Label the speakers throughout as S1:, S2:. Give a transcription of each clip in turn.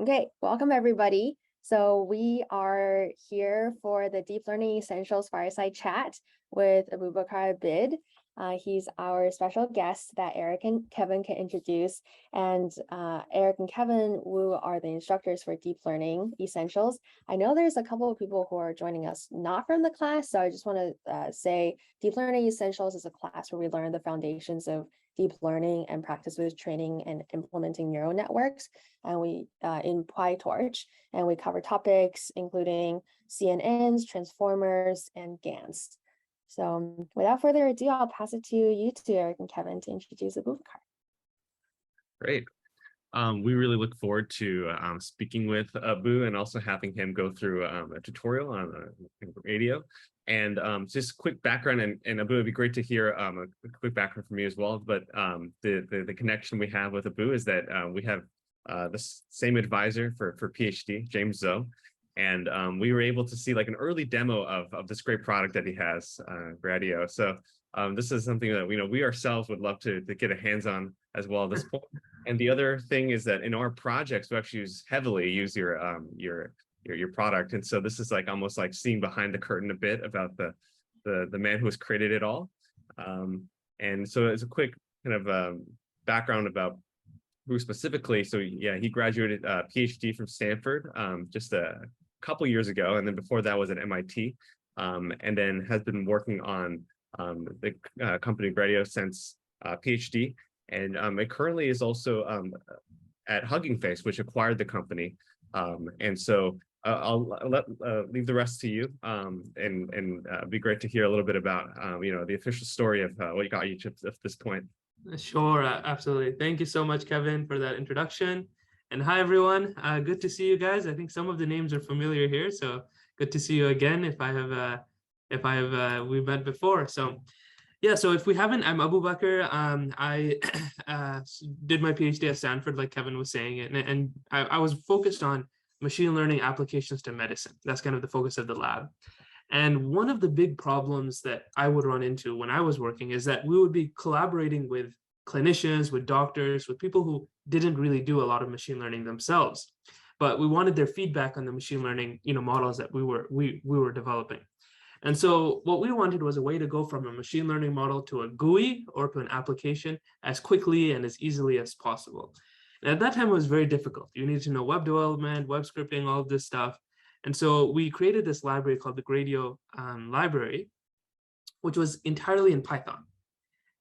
S1: Okay, welcome everybody. So we are here for the Deep Learning Essentials Fireside Chat with Abubakar Abid. He's our special guest that Eric and Kevin can introduce. And Eric and Kevin Wu are the instructors for Deep Learning Essentials. I know there's a couple of people who are joining us not from the class, so I just want to say Deep Learning Essentials is a class where we learn the foundations of deep learning and practice with training and implementing neural networks. And we in PyTorch, and we cover topics including CNNs, transformers, and GANs. So without further ado, I'll pass it to you two, Eric and Kevin, to introduce Abubakar.
S2: Great. We really look forward to speaking with Abu and also having him go through a tutorial on radio. And just quick background, and Abu, it'd be great to hear a quick background from you as well. But the connection we have with Abu is that we have the same advisor for PhD, James Zoe. And we were able to see like an early demo of this great product that he has, Gradio. So this is something that we ourselves would love to get a hands on as well at this point. And the other thing is that in our projects, we actually heavily use your product. And so this is like almost like seeing behind the curtain a bit about the man who has created it all. And so as a quick kind of background about Wu specifically, so yeah, he graduated PhD from Stanford just a couple years ago, and then before that was at MIT, and then has been working on the company Gradio since PhD, and it currently is also at Hugging Face, which acquired the company, and so I'll leave the rest to you, and it'd be great to hear a little bit about the official story of what got you to this point.
S3: Sure, absolutely. Thank you so much, Kevin, for that introduction. And hi, everyone. Good to see you guys. I think some of the names are familiar here, so good to see you again. We've met before. So, yeah. So if we haven't, I'm Abubakar. I did my PhD at Stanford, like Kevin was saying, and I was focused on machine learning applications to medicine. That's kind of the focus of the lab. And one of the big problems that I would run into when I was working is that we would be collaborating with clinicians, with doctors, with people who didn't really do a lot of machine learning themselves, but we wanted their feedback on the machine learning, models that we were developing. And so what we wanted was a way to go from a machine learning model to a GUI or to an application as quickly and as easily as possible. And at that time, it was very difficult. You needed to know web development, web scripting, all of this stuff. And so we created this library called the Gradio library, which was entirely in Python.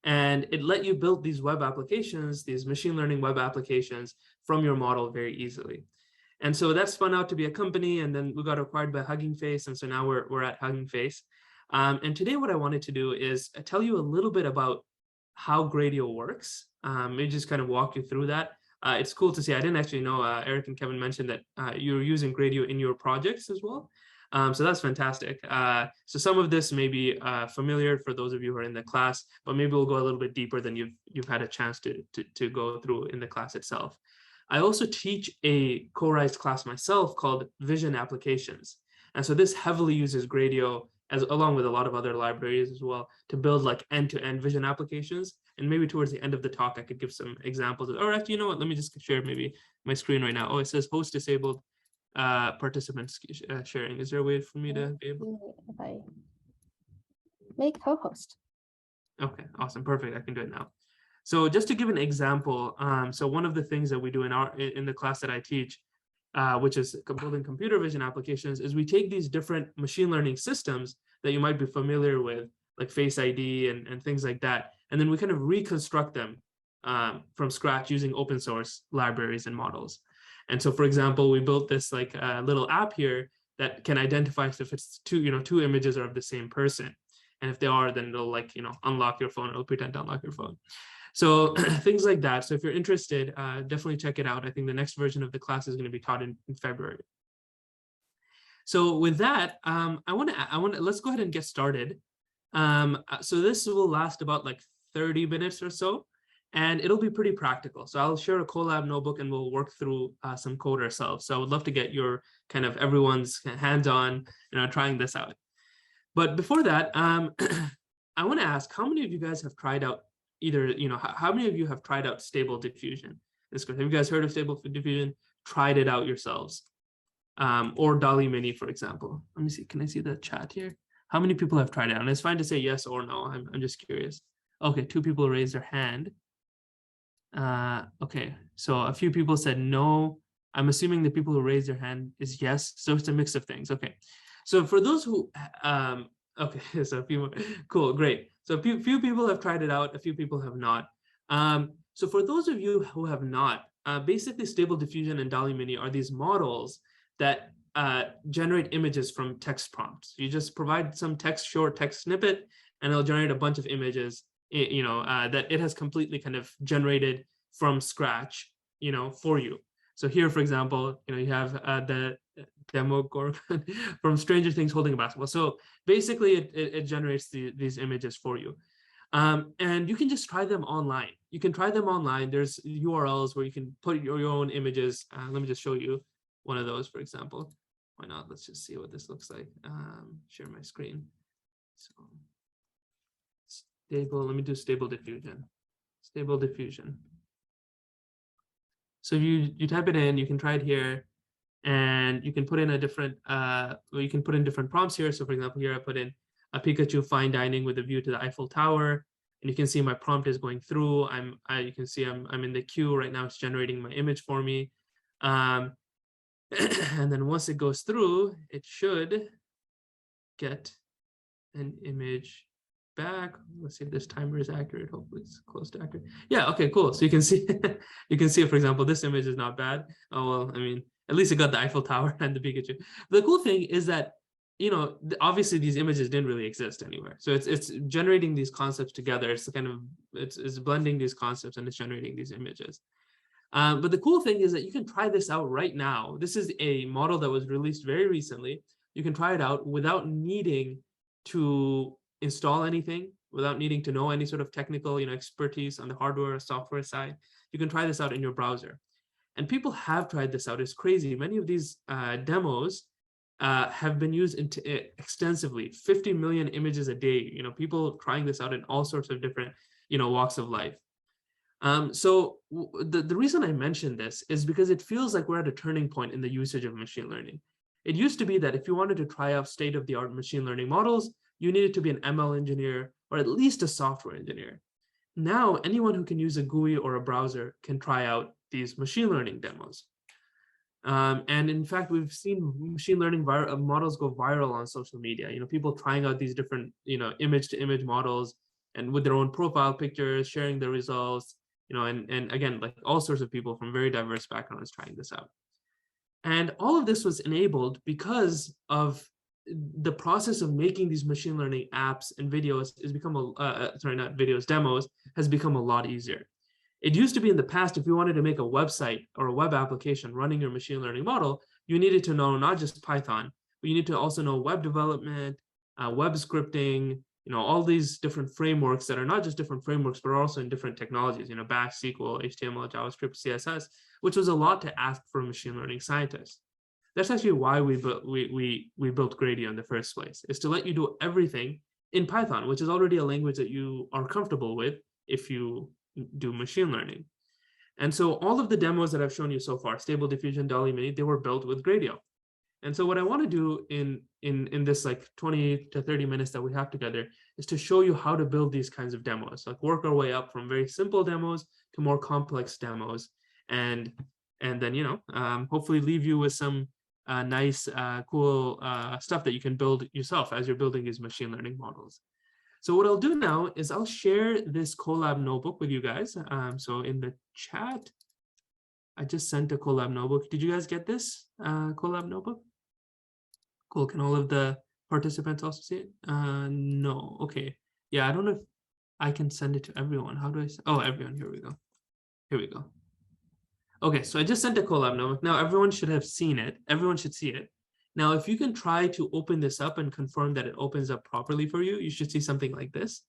S3: And it let you build these web applications, these machine learning web applications from your model very easily. And so that spun out to be a company, and then we got acquired by Hugging Face. And so now we're at Hugging Face. And today what I wanted to do is tell you a little bit about how Gradio works. Maybe just kind of walk you through that. It's cool to see. I didn't actually know, Eric and Kevin mentioned that you're using Gradio in your projects as well. So that's fantastic. So some of this may be familiar for those of you who are in the class, but maybe we'll go a little bit deeper than you've had a chance to go through in the class itself. I also teach a co-rise class myself called Vision Applications. And so this heavily uses Gradio along with a lot of other libraries as well to build like end-to-end vision applications. And maybe towards the end of the talk, I could give some examples or actually, you know what, let me just share maybe my screen right now. Oh, it says host disabled participants sharing. Is there a way for me to be able?
S1: If I make co-host.
S3: Okay, awesome, perfect. I can do it now. So just to give an example, so one of the things that we do in the class that I teach, which is building computer vision applications, is we take these different machine learning systems that you might be familiar with, like Face ID and things like that, and then we kind of reconstruct them from scratch using open source libraries and models. And so, for example, we built this like little app here that can identify if it's two images are of the same person, and if they are, then it'll like unlock your phone. It'll pretend to unlock your phone. So things like that. So if you're interested, definitely check it out. I think the next version of the class is going to be taught in February. So with that, let's go ahead and get started. So this will last about like 30 minutes or so, and it'll be pretty practical. So I'll share a Colab notebook and we'll work through some code ourselves. So I would love to get your kind of everyone's hands-on, trying this out. But before that, I want to ask, how many of you guys have tried out how many of you have tried out Stable Diffusion? Have you guys heard of Stable Diffusion? tried it out yourselves? Or DALL-E Mini, for example. Let me see. Can I see the chat here? How many people have tried it? And it's fine to say yes or no. I'm just curious. Okay, 2 people raised their hand. Okay, so a few people said no. I'm assuming the people who raised their hand is yes. So it's a mix of things. Okay, so for those who, okay, so a few more. Cool, great. So a few people have tried it out. A few people have not. So for those of you who have not, basically Stable Diffusion and DALL-E Mini are these models that generate images from text prompts. You just provide some short text snippet, and it'll generate a bunch of images, that it has completely kind of generated from scratch, for you. So here, for example, you have the Demogorgon from Stranger Things holding a basketball. So basically, it generates these images for you. And you can just try them online. You can try them online. There's URLs where you can put your own images. Let me just show you one of those, for example. Why not? Let's just see what this looks like. Share my screen. So let me do Stable Diffusion. Stable Diffusion. So you type it in, you can try it here, and you can put in you can put in different prompts here. So for example, here I put in a Pikachu fine dining with a view to the Eiffel Tower, and you can see my prompt is going through. You can see I'm in the queue right now. It's generating my image for me. And then once it goes through, it should get an image back. Let's see if this timer is accurate. Hopefully it's close to accurate. Yeah, okay, cool. So you can see, for example, this image is not bad. Oh, well, I mean, at least it got the Eiffel Tower and the Pikachu. The cool thing is that, obviously these images didn't really exist anywhere. So it's generating these concepts together. It's it's blending these concepts and it's generating these images. But the cool thing is that you can try this out right now. This is a model that was released very recently. You can try it out without needing to install anything, without needing to know any sort of technical, expertise on the hardware or software side. You can try this out in your browser. And people have tried this out. It's crazy. Many of these demos have been used extensively. 50 million images a day. People trying this out in all sorts of different, walks of life. So the reason I mention this is because it feels like we're at a turning point in the usage of machine learning. It used to be that if you wanted to try out state-of-the-art machine learning models, you needed to be an ML engineer or at least a software engineer. Now, anyone who can use a GUI or a browser can try out these machine learning demos. And in fact, we've seen machine learning models go viral on social media. People trying out these different, image-to-image models and with their own profile pictures, sharing their results, and again, like all sorts of people from very diverse backgrounds trying this out. And all of this was enabled because of the process of making these machine learning apps and videos has become demos has become a lot easier. It used to be in the past, if you wanted to make a website or a web application running your machine learning model, you needed to know not just Python, but you need to also know web development, web scripting, all these different frameworks that are not just different frameworks, but are also in different technologies, Bash, SQL, HTML, JavaScript, CSS, which was a lot to ask for a machine learning scientist. That's actually why we built Gradio in the first place, is to let you do everything in Python, which is already a language that you are comfortable with if you do machine learning. And so all of the demos that I've shown you so far, Stable Diffusion, DALL-E Mini, they were built with Gradio. And so what I want to do in this like 20 to 30 minutes that we have together is to show you how to build these kinds of demos, like work our way up from very simple demos to more complex demos, and then hopefully leave you with some nice, cool stuff that you can build yourself as you're building these machine learning models. So what I'll do now is I'll share this Colab notebook with you guys. So in the chat, I just sent a Colab notebook. Did you guys get this Colab notebook? Cool. Can all of the participants also see it? No. Okay. Yeah, I don't know if I can send it to everyone. How do I? Oh, everyone. Here we go. Here we go. Okay, so I just sent a Colab notebook. Now everyone should have seen it. Everyone should see it. Now, if you can try to open this up and confirm that it opens up properly for you, you should see something like this.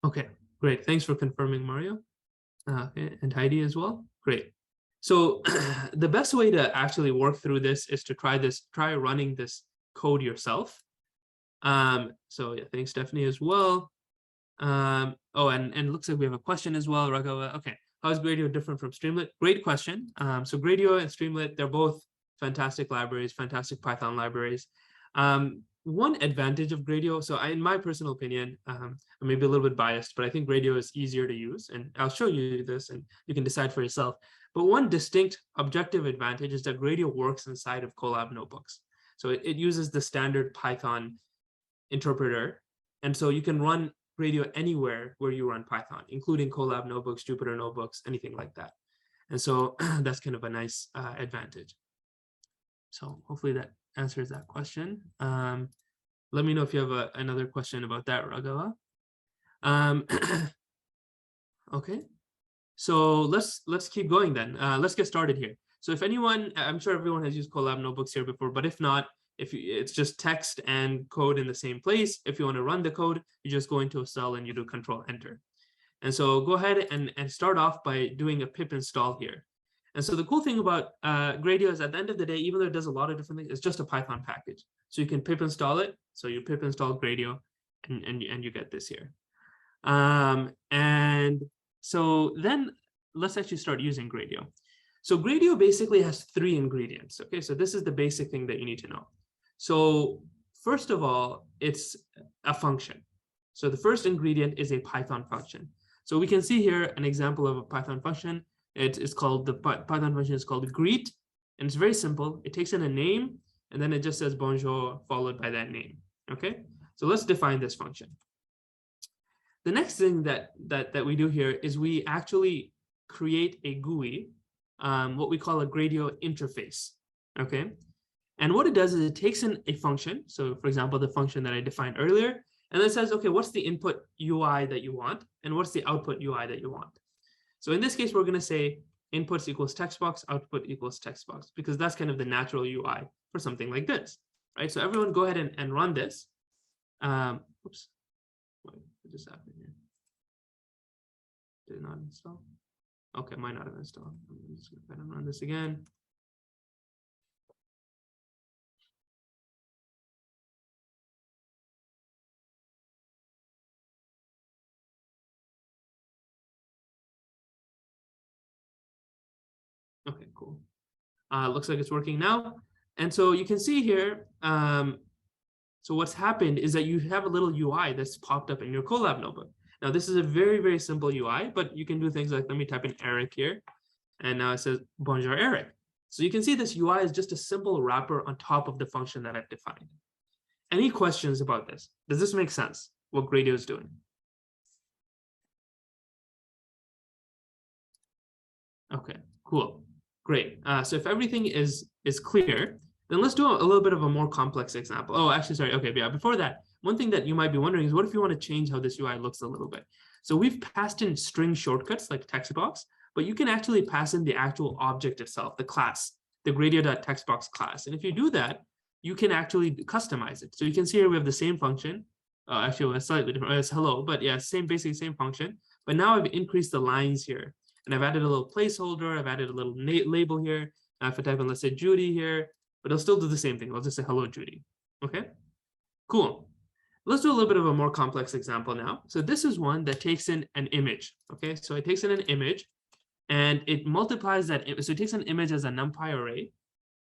S3: Okay, great. Thanks for confirming, Mario. And Heidi as well. Great. So the best way to actually work through this is to try running this code yourself. So yeah, thanks, Stephanie, as well. Oh, and it looks like we have a question as well, Raghav. Okay, how is Gradio different from Streamlit? Great question. So Gradio and Streamlit, they're both fantastic libraries, fantastic Python libraries. One advantage of Gradio, so in my personal opinion, I may be a little bit biased, but I think Gradio is easier to use, and I'll show you this and you can decide for yourself. But one distinct objective advantage is that Gradio works inside of Colab notebooks. So it uses the standard Python interpreter. And so you can run Gradio anywhere where you run Python, including Colab notebooks, Jupyter notebooks, anything like that. And so that's kind of a nice advantage. So hopefully that answers that question. Let me know if you have another question about that, Raghava. Okay, so let's keep going then. Let's get started here. So if anyone, I'm sure everyone has used Colab notebooks here before, but if not, it's just text and code in the same place. If you want to run the code, you just go into a cell and you do Control Enter. And so go ahead and start off by doing a pip install here. And so the cool thing about Gradio is at the end of the day, even though it does a lot of different things, it's just a Python package. So you can pip install it. So you pip install Gradio and you get this here. And so then let's actually start using Gradio. So Gradio basically has 3 ingredients. Okay, so this is the basic thing that you need to know. So first of all, it's a function. So the first ingredient is a Python function. So we can see here an example of a Python function. It is called, the Python function is called greet, and it's very simple. It takes in a name, and then it just says bonjour followed by that name. Okay, so let's define this function. The next thing that we do here is we actually create a GUI, what we call a Gradio interface. Okay, and what it does is it takes in a function. So for example, the function that I defined earlier, and then it says, okay, what's the input UI that you want, and what's the output UI that you want? So in this case, we're going to say inputs equals text box, output equals text box, because that's kind of the natural UI for something like this, right? So everyone go ahead and run this. Oops, what just happened here? Did it not install? Okay, might not have installed. I'm just going to go ahead and run this again. Okay, cool. Looks like it's working now. And so you can see here, so what's happened is that you have a little UI that's popped up in your Colab notebook. Now, this is a very, very simple UI, but you can do things like, let me type in Eric here. And now it says, bonjour, Eric. So you can see this UI is just a simple wrapper on top of the function that I've defined. Any questions about this? Does this make sense, what Gradio is doing? Okay, cool. Great. So if everything is clear, then let's do a little bit of a more complex example. Oh, actually, sorry. Okay, yeah. Before that, one thing that you might be wondering is, what if you want to change how this UI looks a little bit? So we've passed in string shortcuts like text box, but you can actually pass in the actual object itself, the class, the Gradio.textbox class. And if you do that, you can actually customize it. So you can see here we have the same function. Actually, it's slightly different. It's hello, but yeah, basically same function. But now I've increased the lines here. And I've added a little placeholder. I've added a little label here. If I type in, let's say, Judy here, but it'll still do the same thing. I'll just say, hello, Judy. Okay, cool. Let's do a little bit of a more complex example now. So this is one that takes in an image. Okay, so it takes in an image and it multiplies that. So it takes an image as a NumPy array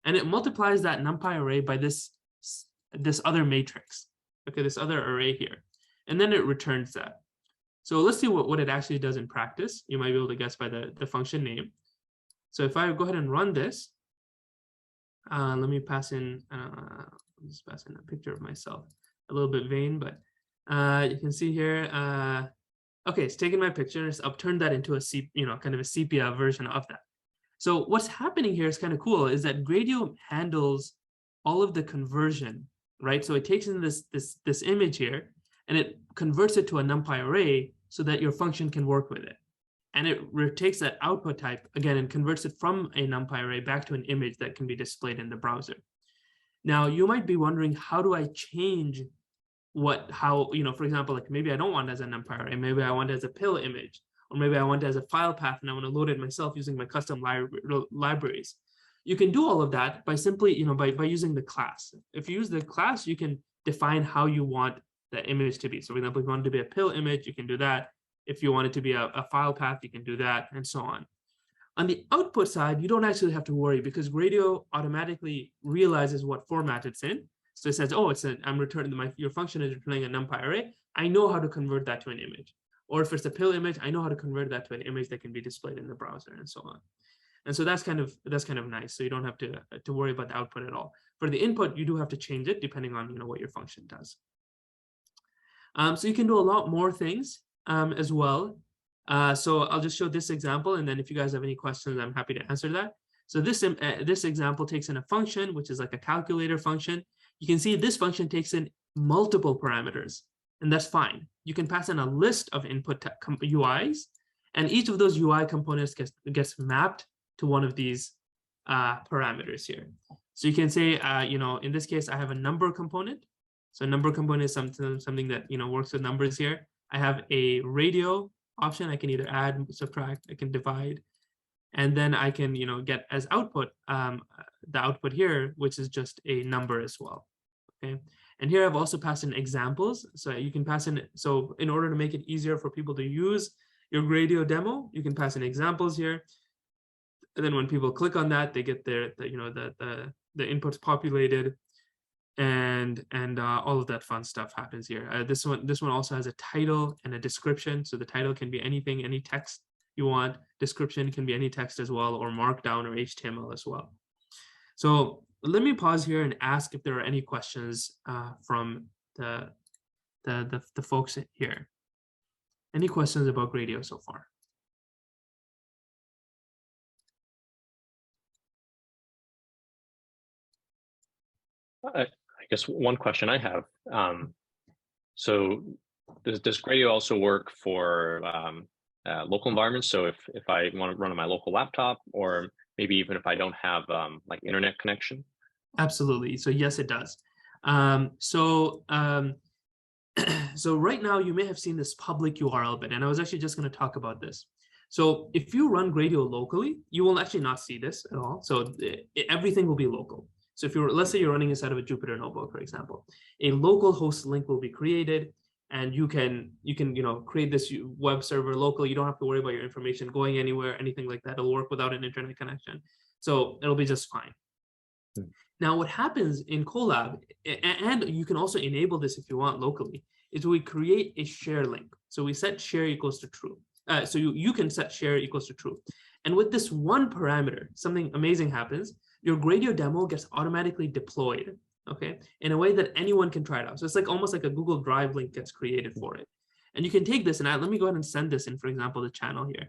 S3: and it multiplies that NumPy array by this other matrix. Okay, this other array here. And then it returns that. So let's see what it actually does in practice. You might be able to guess by the function name. So if I go ahead and run this, let me pass in, just pass in a picture of myself. A little bit vain, but you can see here, okay, it's taken my picture, it's upturned that into a kind of a sepia version of that. So what's happening here is kind of cool, is that Gradio handles all of the conversion, right? So it takes in this image here, and it converts it to a NumPy array so that your function can work with it. And it takes that output type again and converts it from a NumPy array back to an image that can be displayed in the browser. Now, you might be wondering, how do I change for example, like maybe I don't want it as a NumPy array, maybe I want it as a pill image, or maybe I want it as a file path and I want to load it myself using my custom libraries. You can do all of that by simply, by using the class. If you use the class, you can define how you want the image to be. So for example, if you want it to be a pill image, you can do that. If you want it to be a file path, you can do that, and so on. On the output side, you don't actually have to worry because Gradio automatically realizes what format it's in. So it says, oh, I'm returning your function is returning a NumPy array. I know how to convert that to an image. Or if it's a pill image, I know how to convert that to an image that can be displayed in the browser, and so on. And so that's kind of nice. So you don't have to worry about the output at all. For the input, you do have to change it depending on what your function does. So you can do a lot more things as well. So I'll just show this example, and then if you guys have any questions, I'm happy to answer that. So this example takes in a function, which is like a calculator function. You can see this function takes in multiple parameters, and that's fine. You can pass in a list of input UIs, and each of those UI components gets mapped to one of these parameters here. So you can say, in this case, I have a number component. So number component is something that works with numbers here. I have a radio option. I can either add, subtract, I can divide, and then I can get as output the output here, which is just a number as well. Okay, and here I've also passed in examples. So you can pass in. So in order to make it easier for people to use your Gradio demo, you can pass in examples here. And then when people click on that, they get the inputs populated, and all of that fun stuff happens here. This one also has a title and a description. So the title can be anything, any text you want. Description can be any text as well, or Markdown or HTML as well. So let me pause here and ask if there are any questions from the folks here. Any questions about Gradio so far?
S4: I guess one question I have. So does Gradio also work for local environments? So if I want to run on my local laptop, or maybe even if I don't have like internet connection?
S3: Absolutely. So yes, it does. So right now you may have seen this public URL bit, and I was actually just going to talk about this. So if you run Gradio locally, you will actually not see this at all. So everything will be local. So if let's say you're running inside of a Jupyter notebook, for example, a local host link will be created, and you can create this web server locally. You don't have to worry about your information going anywhere, anything like that. It'll work without an internet connection. So it'll be just fine. Now, what happens in Colab, and you can also enable this if you want locally, is we create a share link. So we set share equals to true. So you can set share equals to true. And with this one parameter, something amazing happens. Your Gradio demo gets automatically deployed, okay, in a way that anyone can try it out. So it's like almost like a Google Drive link gets created for it. And you can take this, and let me go ahead and send this in, for example, the channel here.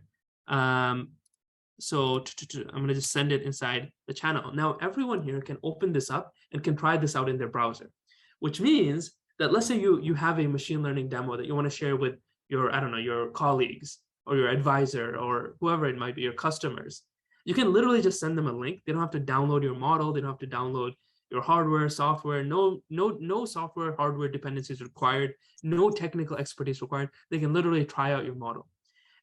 S3: So I'm going to just send it inside the channel. Now, everyone here can open this up and can try this out in their browser, which means that let's say you have a machine learning demo that you want to share with your colleagues or your advisor or whoever it might be, your customers. You can literally just send them a link. They don't have to download your model. They don't have to download your hardware, software. No software, hardware dependencies required. No technical expertise required. They can literally try out your model.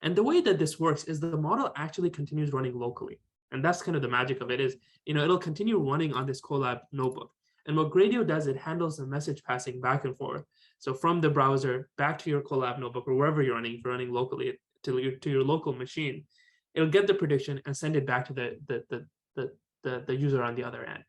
S3: And the way that this works is the model actually continues running locally. And that's kind of the magic of it is, it'll continue running on this Colab notebook. And what Gradio does, it handles the message passing back and forth. So from the browser back to your Colab notebook or wherever you're running, if you're running locally to your local machine, it'll get the prediction and send it back to the user on the other end.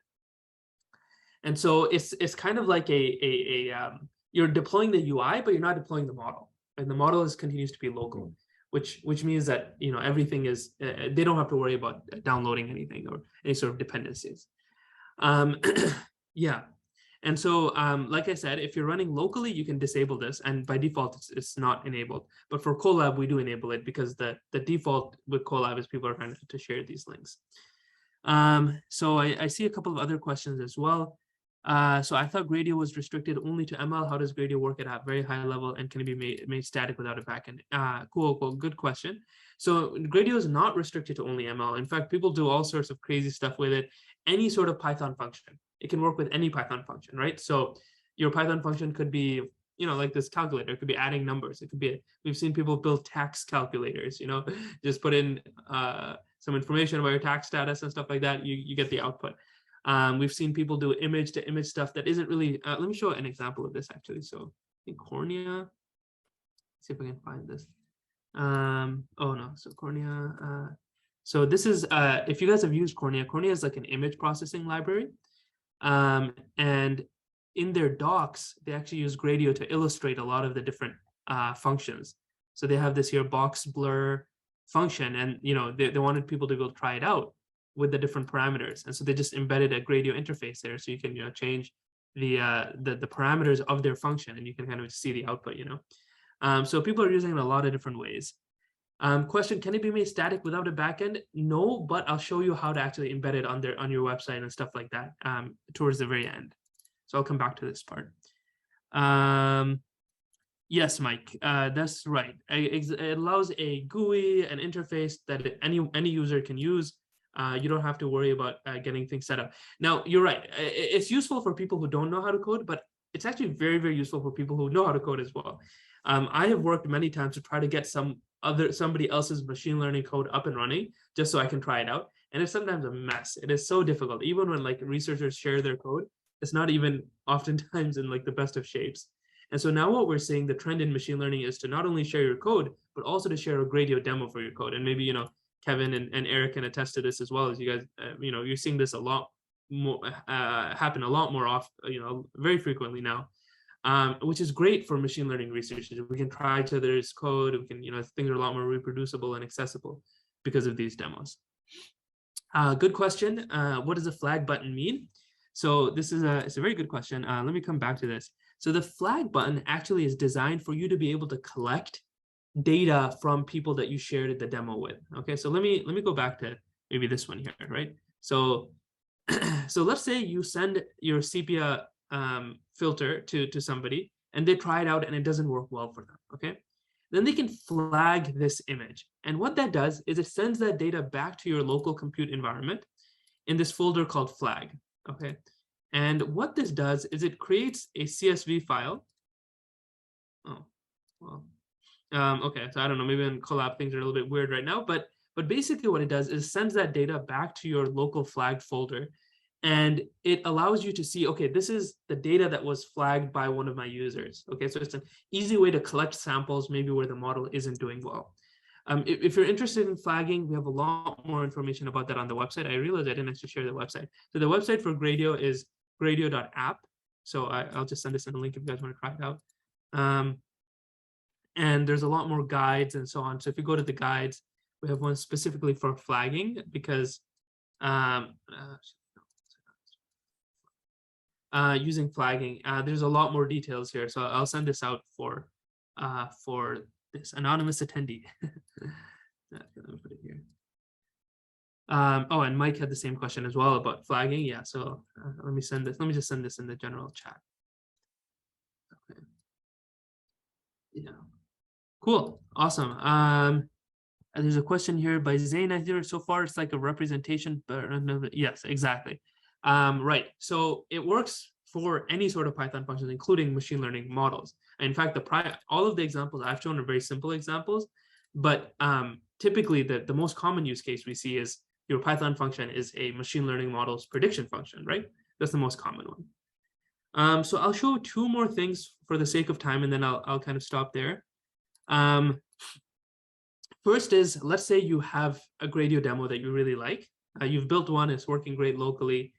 S3: And so it's kind of like you're deploying the UI, but you're not deploying the model. And the model continues to be local, which means that everything is they don't have to worry about downloading anything or any sort of dependencies. Yeah. And so, like I said, if you're running locally, you can disable this, and by default, it's not enabled. But for Colab, we do enable it because the default with Colab is people are trying to share these links. So I see a couple of other questions as well. So I thought Gradio was restricted only to ML. How does Gradio work at a very high level, and can it be made static without a backend? Cool, good question. So Gradio is not restricted to only ML. In fact, people do all sorts of crazy stuff with it. Any sort of Python function. It can work with any Python function, right? So your Python function could be, like this calculator. It could be adding numbers. It could be, we've seen people build tax calculators, just put in some information about your tax status and stuff like that. You get the output. We've seen people do image to image stuff that isn't really, let me show an example of this actually. So think cornea. Let's see if I can find this. Oh no, so cornea. So this is if you guys have used Cornea, Cornea is like an image processing library. And in their docs, they actually use Gradio to illustrate a lot of the different functions. So they have this here box blur function, and they wanted people to be able to try it out with the different parameters. And so they just embedded a Gradio interface there, so you can change the parameters of their function, and you can kind of see the output. So people are using it in a lot of different ways. Question: can it be made static without a backend? No, but I'll show you how to actually embed it on your website and stuff like that towards the very end. So I'll come back to this part. Yes, Mike, that's right. It allows a GUI, an interface that any user can use. You don't have to worry about getting things set up. Now, you're right. It's useful for people who don't know how to code, but it's actually very, very useful for people who know how to code as well. I have worked many times to try to get somebody else's machine learning code up and running just so I can try it out. And it's sometimes a mess. It is so difficult. Even when like researchers share their code, it's not even oftentimes in like the best of shapes. And so now what we're seeing, the trend in machine learning is to not only share your code, but also to share a Gradio demo for your code. And maybe, Kevin and Eric can attest to this as well, as you guys, you're seeing this a lot more happen a lot more often, very frequently now. Which is great for machine learning researchers. We can try each other's code. We can, things are a lot more reproducible and accessible because of these demos. Good question. What does a flag button mean? So this is it's a very good question. Let me come back to this. So the flag button actually is designed for you to be able to collect data from people that you shared the demo with. Okay, so let me go back to maybe this one here, right? So, so let's say you send your sepia filter to somebody and they try it out and it doesn't work well for them. Okay, then they can flag this image, and what that does is it sends that data back to your local compute environment in this folder called flag. Okay, and what this does is it creates a CSV file. Oh, well, okay, so I don't know, maybe in Collab things are a little bit weird right now, but basically what it does is sends that data back to your local flagged folder. And it allows you to see, okay, this is the data that was flagged by one of my users. Okay, so it's an easy way to collect samples, maybe where the model isn't doing well. If you're interested in flagging, we have a lot more information about that on the website. I realized I didn't actually share the website. So the website for Gradio is gradio.app. So I'll just send this in a link if you guys want to try it out. And there's a lot more guides and so on. So if you go to the guides, we have one specifically for flagging because using flagging, there's a lot more details here. So I'll send this out for this anonymous attendee. Let me put it here. Oh, and Mike had the same question as well about flagging. Yeah, so let me send this. Let me just send this in the general chat. Okay. Yeah. Cool. Awesome. And there's a question here by Zain. I hear so far it's like a representation, but yes, exactly. Right. So it works for any sort of Python functions, including machine learning models. And in fact, all of the examples I've shown are very simple examples, but typically the most common use case we see is your Python function is a machine learning model's prediction function, right? That's the most common one. So I'll show two more things for the sake of time, and then I'll kind of stop there. First is, let's say you have a Gradio demo that you really like. You've built one, it's working great locally.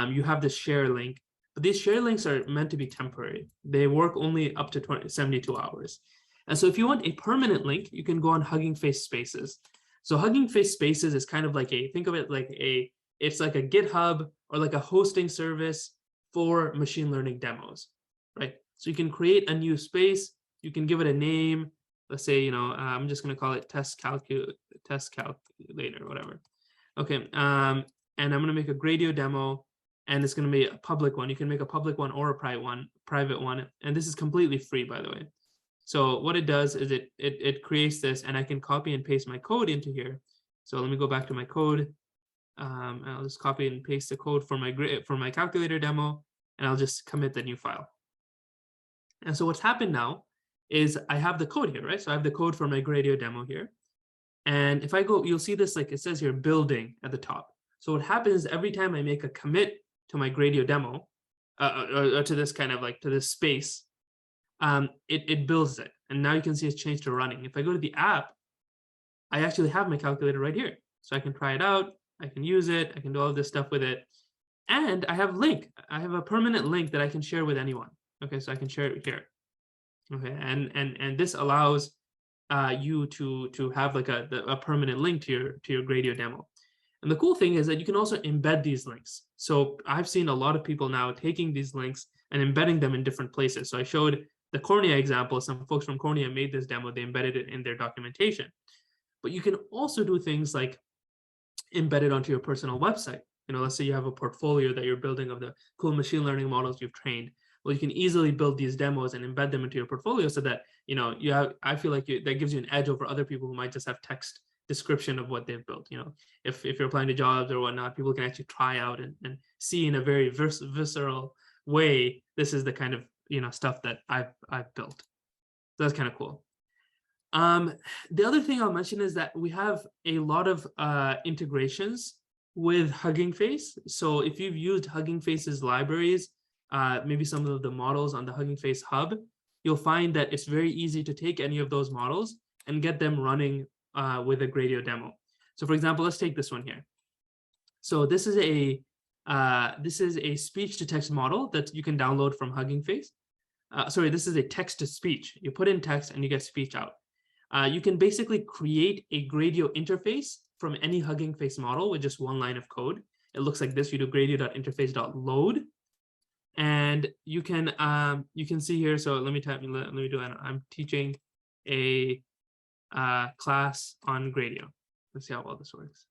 S3: You have this share link, but these share links are meant to be temporary. They work only up to 72 hours. And so if you want a permanent link, you can go on Hugging Face Spaces. So Hugging Face Spaces is kind of like think of it like it's like a GitHub or like a hosting service for machine learning demos, right? So you can create a new space, you can give it a name. Let's say, I'm just going to call it test calculator, whatever. Okay. And I'm going to make a Gradio demo, and it's going to be a public one. You can make a public one or a private one. And this is completely free, by the way. So what it does is it creates this, and I can copy and paste my code into here. So let me go back to my code. I'll just copy and paste the code for my calculator demo, and I'll just commit the new file. And so what's happened now is I have the code here, right? So I have the code for my Gradio demo here. And if I go, you'll see this, like it says here, building at the top. So what happens is every time I make a commit to my Gradio demo, or to this kind of like to this space, it builds it. And now you can see it's changed to running. If I go to the app, I actually have my calculator right here. So I can try it out, I can use it, I can do all of this stuff with it. And I have link. I have a permanent link that I can share with anyone. Okay, so I can share it here. Okay, and this allows you to have like a permanent link to your Gradio demo. And the cool thing is that you can also embed these links. So I've seen a lot of people now taking these links and embedding them in different places. So I showed the Cornea example. Some folks from Cornea made this demo. They embedded it in their documentation. But you can also do things like embed it onto your personal website. Let's say you have a portfolio that you're building of the cool machine learning models you've trained. Well, you can easily build these demos and embed them into your portfolio so that, I feel like that gives you an edge over other people who might just have text description of what they've built. If you're applying to jobs or whatnot, people can actually try out and see in a very visceral way, this is the kind of, stuff that I've built. So that's kind of cool. The other thing I'll mention is that we have a lot of integrations with Hugging Face. So if you've used Hugging Face's libraries, maybe some of the models on the Hugging Face hub, you'll find that it's very easy to take any of those models and get them running with a Gradio demo. So for example, let's take this one here. So this is a speech to text model that you can download from Hugging Face. This is a text to speech. You put in text and you get speech out. You can basically create a Gradio interface from any Hugging Face model with just one line of code. It looks like this. You do gradio.interface.load, and you can see here. So let me do it. I'm teaching a class on Gradio. Let's see how well this works.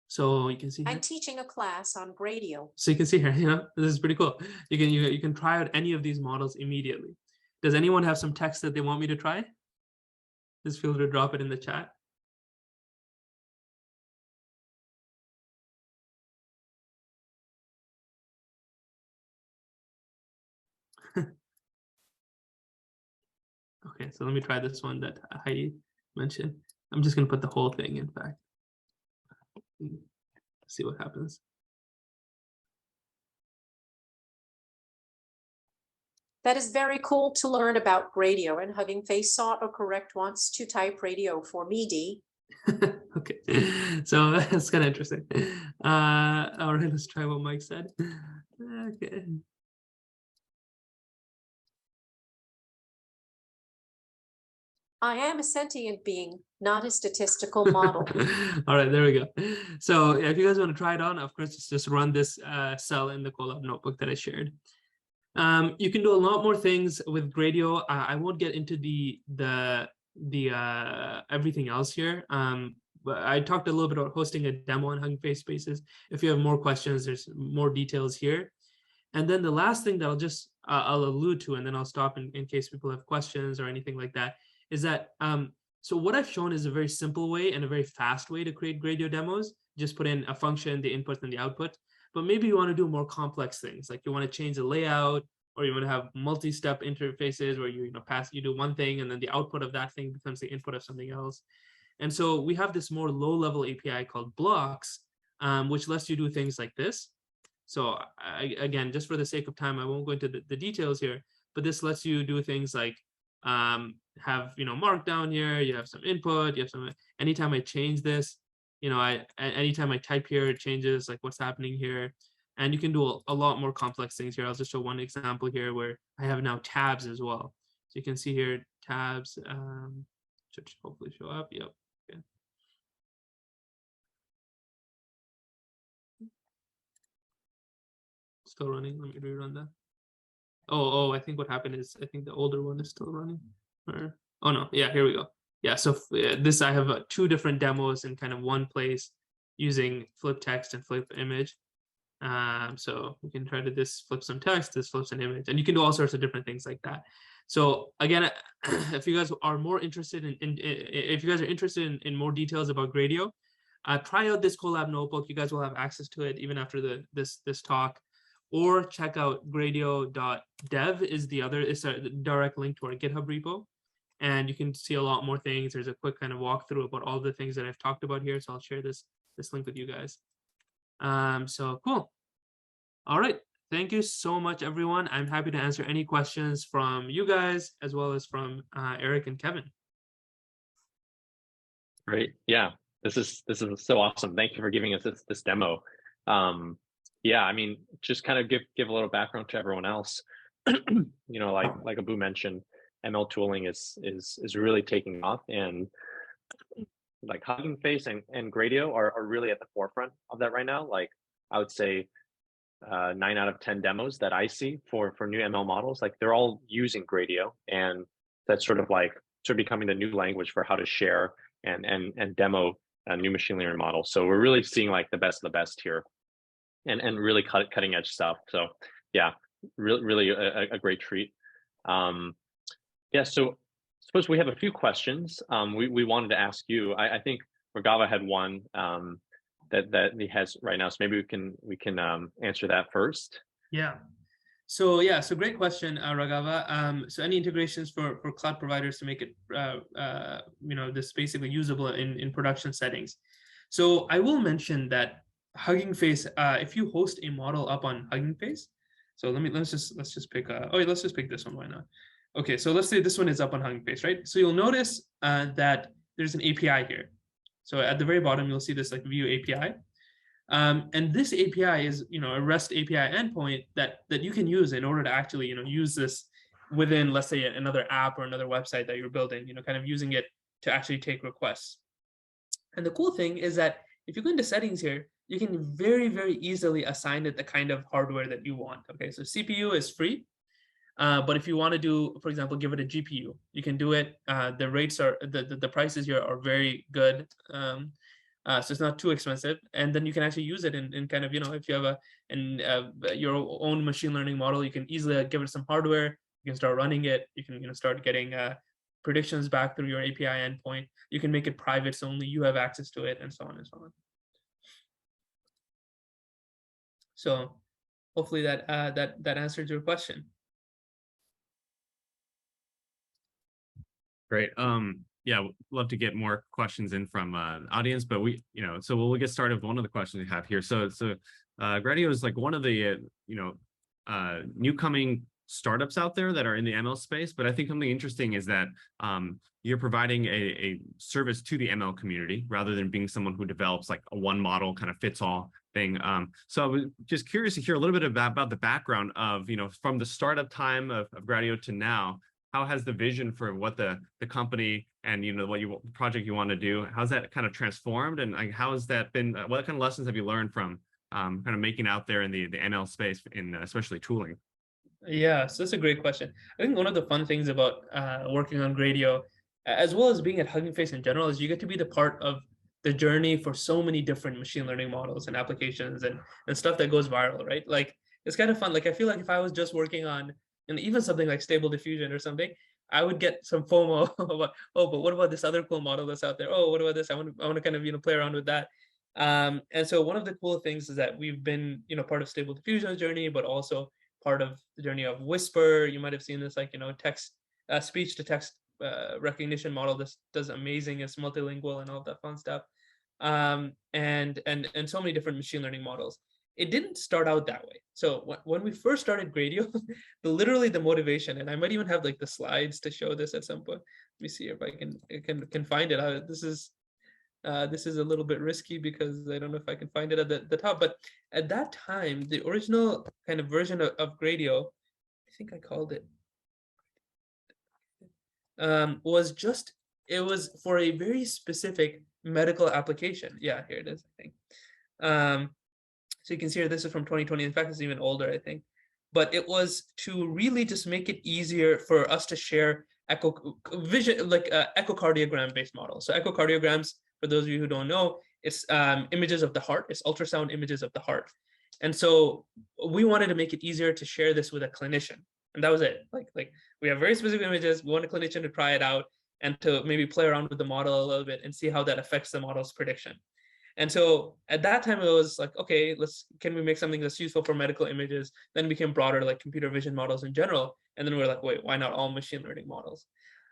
S3: So you can see here.
S5: I'm teaching a class on Gradio.
S3: So you can see here, this is pretty cool. You can try out any of these models immediately. Does anyone have some text that they want me to try? Just feel free to drop it in the chat. Okay, so let me try this one that Heidi mentioned. I'm just going to put the whole thing, in fact. See what happens.
S5: That is very cool to learn about Gradio, and Hugging Face autocorrect wants to type radio for me, D.
S3: Okay, so that's kind of interesting. All right, let's try what Mike said. Okay.
S5: I am a sentient being, not a statistical model.
S3: All right, there we go. So if you guys want to try it on, of course, just run this cell in the Colab notebook that I shared. You can do a lot more things with Gradio. I won't get into the everything else here. But I talked a little bit about hosting a demo on Hugging Face Spaces. If you have more questions, there's more details here. And then the last thing that I'll allude to, and then I'll stop in case people have questions or anything like that, is that so what I've shown is a very simple way and a very fast way to create Gradio demos. Just put in a function, the input and the output. But maybe you want to do more complex things, like you want to change the layout, or you want to have multi-step interfaces where you do one thing and then the output of that thing becomes the input of something else. And so we have this more low-level API called Blocks, which lets you do things like this. So again, just for the sake of time, I won't go into the details here, but this lets you do things like have markdown here, you have some input, you have some, anytime I change this, anytime I type here, it changes like what's happening here. And you can do a lot more complex things here. I'll just show one example here where I have now tabs as well. So you can see here tabs should hopefully show up. Yep. Okay. Still running. Let me rerun that. Oh, I think what happened is I think the older one is still running. Or, oh no, yeah, here we go. Yeah, so this I have two different demos in kind of one place using flip text and flip image. So we can try to this flip some text, this flips an image, and you can do all sorts of different things like that. So again, if you guys are more interested if you guys are interested in more details about Gradio, try out this Colab notebook. You guys will have access to it even after this talk. Or check out gradio.dev is the other, it's a direct link to our GitHub repo. And you can see a lot more things. There's a quick kind of walkthrough about all the things that I've talked about here. So I'll share this link with you guys. So cool. All right. Thank you so much, everyone. I'm happy to answer any questions from you guys as well as from Eric and Kevin.
S4: Great. Yeah, this is so awesome. Thank you for giving us this demo. Yeah, I mean, just kind of give a little background to everyone else. Like Abu mentioned, ML tooling is really taking off, and like Hugging Face and Gradio are really at the forefront of that right now. Like I would say 9 out of 10 demos that I see for new ML models, like they're all using Gradio, and that's sort of becoming the new language for how to share and demo a new machine learning model. So we're really seeing like the best of the best here, and really cutting edge stuff. So yeah, really a great treat. Yeah, so suppose we have a few questions we wanted to ask you. I think Ragava had one that he has right now, so maybe we can answer that first.
S3: Yeah. So great question, Ragava. So any integrations for cloud providers to make it this basically usable in production settings. So I will mention that Hugging Face, if you host a model up on Hugging Face, so let's just pick let's just pick this one. Why not? Okay, so let's say this one is up on Hugging Face, right? So you'll notice that there's an API here. So at the very bottom, you'll see this like view API. And this API is, a REST API endpoint that you can use in order to actually, use this within, let's say, another app or another website that you're building, kind of using it to actually take requests. And the cool thing is that if you go into settings here, you can very, very easily assign it the kind of hardware that you want. Okay, so CPU is free. But if you want to do, for example, give it a GPU, you can do it. The rates are, the prices here are very good. So it's not too expensive, and then you can actually use it in kind of, if you have your own machine learning model, you can easily give it some hardware. You can start running it. You can start getting predictions back through your API endpoint. You can make it private, so only you have access to it, and so on and so on. So hopefully that answers your question.
S2: Great. Yeah, love to get more questions in from the audience, but so we'll get started with one of the questions we have here. So Gradio is like one of the new coming startups out there that are in the ML space. But I think something interesting is that you're providing a service to the ML community rather than being someone who develops like a one model kind of fits all thing. So I was just curious to hear a little bit about the background of, from the startup time of Gradio to now. How has the vision for what the company and what project you want to do, how's that kind of transformed, and like, how has that been? What kind of lessons have you learned from kind of making out there in the ML space, in especially tooling?
S3: Yeah, so that's a great question. I think one of the fun things about working on Gradio, as well as being at Hugging Face in general, is you get to be the part of the journey for so many different machine learning models and applications and stuff that goes viral, right? Like it's kind of fun. Like I feel like if I was just working on, and even something like Stable Diffusion or something, I would get some FOMO about, but what about this other cool model that's out there? Oh, what about this? I want to kind of play around with that. And so one of the cool things is that we've been part of Stable Diffusion's journey, but also part of the journey of Whisper. You might have seen this, like text, speech to text recognition model. This does amazing. It's multilingual and all that fun stuff. And so many different machine learning models. It didn't start out that way. So when we first started Gradio, literally the motivation, and I might even have like the slides to show this at some point. Let me see if I can find it. This is a little bit risky because I don't know if I can find it at the top. But at that time, the original kind of version of Gradio, I think I called it, was for a very specific medical application. Yeah, here it is, I think. So you can see here, this is from 2020. In fact, it's even older, I think. But it was to really just make it easier for us to share echocardiogram-based models. So echocardiograms, for those of you who don't know, it's images of the heart. It's ultrasound images of the heart. And so we wanted to make it easier to share this with a clinician. And that was it. Like we have very specific images. We want a clinician to try it out and to maybe play around with the model a little bit and see how that affects the model's prediction. And so at that time, it was like, okay, can we make something that's useful for medical images? Then it became broader, like computer vision models in general. And then we're like, wait, why not all machine learning models?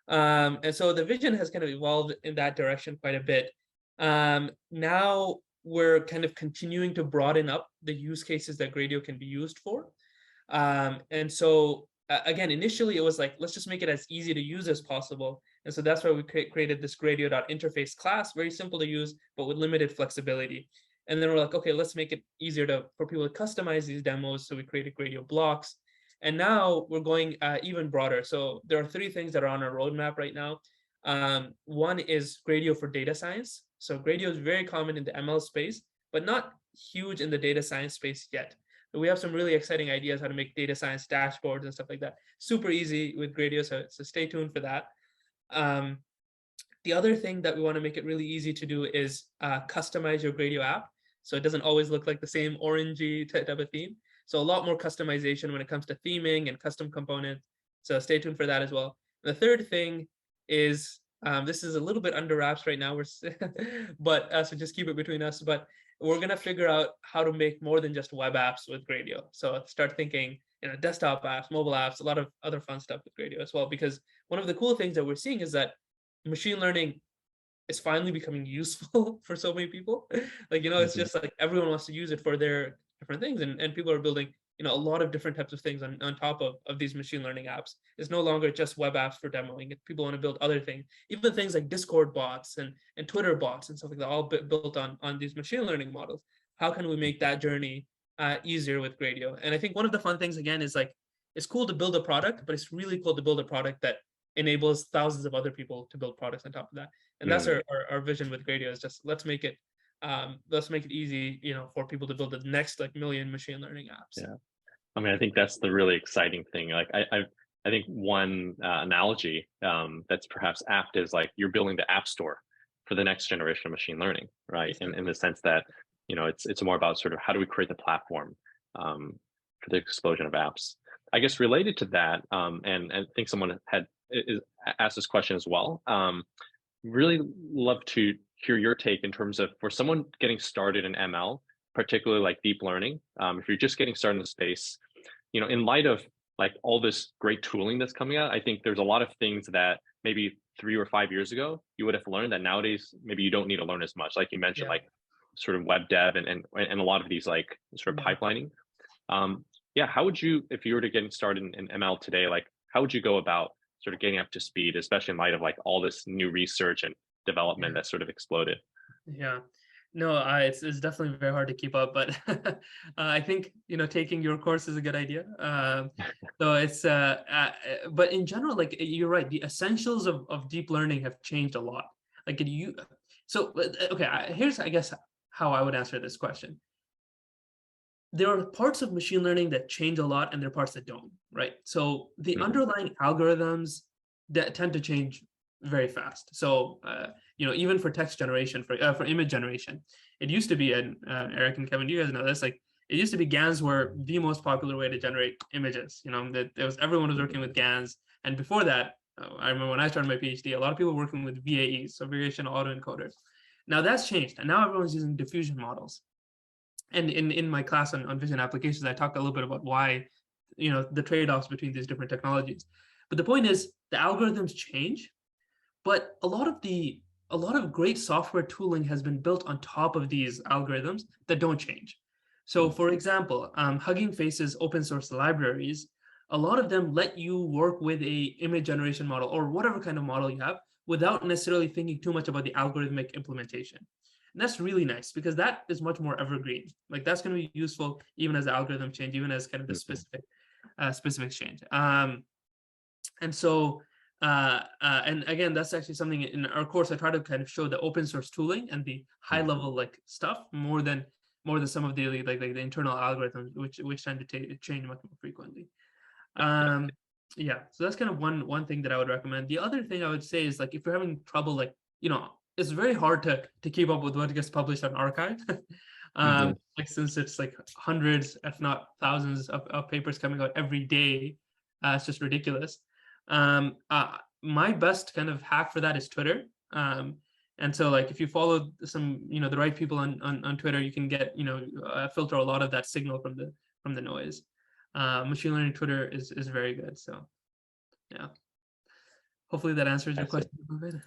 S3: And so the vision has kind of evolved in that direction quite a bit. Now we're kind of continuing to broaden up the use cases that Gradio can be used for. And so again, initially it was like, let's just make it as easy to use as possible. And so that's why we created this Gradio.interface class, very simple to use, but with limited flexibility. And then we're like, okay, let's make it easier for people to customize these demos. So we created Gradio blocks. And now we're going even broader. So there are 3 things that are on our roadmap right now. One is Gradio for data science. So Gradio is very common in the ML space, but not huge in the data science space yet. But we have some really exciting ideas how to make data science dashboards and stuff like that. Super easy with Gradio, so stay tuned for that. The other thing that we want to make it really easy to do is customize your Gradio app. So it doesn't always look like the same orangey type of theme. So a lot more customization when it comes to theming and custom components. So stay tuned for that as well. The third thing is, this is a little bit under wraps right now, but so just keep it between us. But we're gonna figure out how to make more than just web apps with Gradio. So start thinking, desktop apps, mobile apps, a lot of other fun stuff with Gradio as well. Because one of the cool things that we're seeing is that machine learning is finally becoming useful for so many people. Like, it's just like everyone wants to use it for their different things, and people are building a lot of different types of things on top of these machine learning apps. It's no longer just web apps for demoing. People want to build other things, even things like Discord bots and Twitter bots and stuff like that, all built on these machine learning models. How can we make that journey easier with Gradio? And I think one of the fun things, again, is like, it's cool to build a product, but it's really cool to build a product that enables thousands of other people to build products on top of that. And that's our vision with Gradio, is just let's make it easy, for people to build the next like million machine learning apps.
S4: Yeah, I mean, I think that's the really exciting thing. Like, I think one analogy that's perhaps apt is like you're building the app store for the next generation of machine learning, right? In the sense that it's more about sort of how do we create the platform for the explosion of apps. I guess related to that, and I think someone had asked this question as well. Really love to hear your take in terms of, for someone getting started in ML, particularly like deep learning, if you're just getting started in the space, in light of like all this great tooling that's coming out, I think there's a lot of things that maybe 3 or 5 years ago you would have learned that nowadays maybe you don't need to learn as much. Like you mentioned, like sort of web dev and a lot of these like sort of pipelining. How would you, if you were to get started in ML today, like how would you go about sort of getting up to speed, especially in light of like all this new research and development that sort of exploded?
S3: Yeah, no, it's definitely very hard to keep up, but I think taking your course is a good idea. So it's but in general, like you're right, the essentials of deep learning have changed a lot. Like here's, I guess, how I would answer this question. There are parts of machine learning that change a lot, and there are parts that don't, right? So the underlying algorithms that tend to change very fast. So even for text generation, for image generation, it used to be, and Eric and Kevin, you guys know this, like it used to be GANs were the most popular way to generate images. Everyone was working with GANs, and before that, I remember when I started my PhD, a lot of people were working with VAEs, so variational autoencoders. Now that's changed, and now everyone's using diffusion models. And in my class on vision applications, I talk a little bit about why, the trade-offs between these different technologies. But the point is, the algorithms change, but a lot of great software tooling has been built on top of these algorithms that don't change. So, for example, Hugging Face's open source libraries, a lot of them let you work with a image generation model or whatever kind of model you have without necessarily thinking too much about the algorithmic implementation. And that's really nice, because that is much more evergreen. Like that's going to be useful even as the algorithm change, even as kind of the specific change. And so, and again, that's actually something in our course I try to kind of show the open source tooling and the high level like stuff more than some of the like the internal algorithms, which tend to change much more frequently. So that's kind of one thing that I would recommend. The other thing I would say is, like, if you're having trouble, like, it's very hard to keep up with what gets published on arXiv. Like, since it's like hundreds, if not thousands of papers coming out every day, it's just ridiculous. My best kind of hack for that is Twitter. And so, like, if you follow some, the right people on Twitter, you can get, filter a lot of that signal from the noise. Machine learning Twitter is very good. So, yeah. Hopefully that answers your question a little bit.